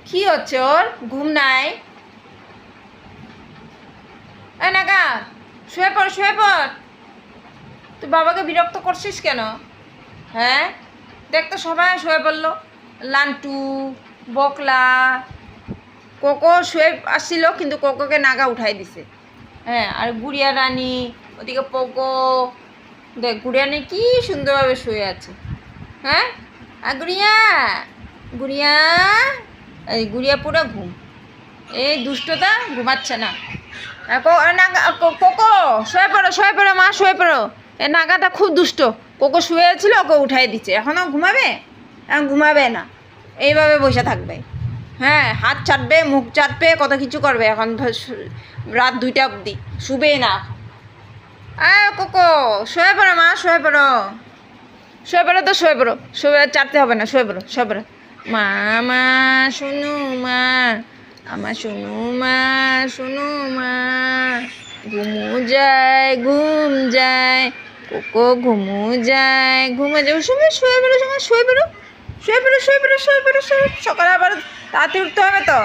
কি হচ্ছে ওর? ঘুম নাই? এই নাগা, শুয়ে পড় শুয়ে পড়। তুই বাবাকে বিরক্ত করছিস কেন? হ্যাঁ, দেখ তো সবাই শুয়ে পড়লো। লান্টু, বকলা, কোকো শুয়ে আসছিল, কিন্তু কোকোকে নাগা উঠাই দিছে। হ্যাঁ, আর গুড়িয়া রানী, ওদিকে পোকো। দেখ গুড়িয়া রানী কি সুন্দরভাবে শুয়ে আছে। হ্যাঁ, আর গুড়িয়া, গুড়িয়া, এই গুড়িয়া পুরো ঘুম। এই দুষ্টটা ঘুমাচ্ছে না। কোকো শুয়ে পড়ো শুয়ে পড়ো মা, শুয়ে পড়ো। এ নাগাটা খুব দুষ্ট। কোকো শুয়ে ছিল, ওকে উঠাই দিচ্ছে। এখনও ঘুমাবে? এখন ঘুমাবে না, এইভাবে বসে থাকবে। হ্যাঁ, হাত চাটবে, মুখ চাটবে, কত কিছু করবে। এখন রাত 2টা অবধি শুবেই না। কোকো শুয়ে পড়ো মা, শুয়ে পড়ো। শুয়ে পড়ো তো শুয়ে পড়ো, শুয়ে চাটতে হবে না, শুয়ে পড়ো শুয়ে পড়ো। মা, মা শোনো মা, আমার শোনো মা, শোনো মা। ঘুমু যায় ঘুম যায়, কোকো ঘুমু যায় ঘুমে যায়। সময় শুয়ে পড়ো, সময় শুয়ে পড়ো, শুয়ে পড়ো শুয়ে পড়ো শুয়ে পড়ো শুয়ে। সকালে আবার তাড়াতাড়ি উঠতে হবে তো।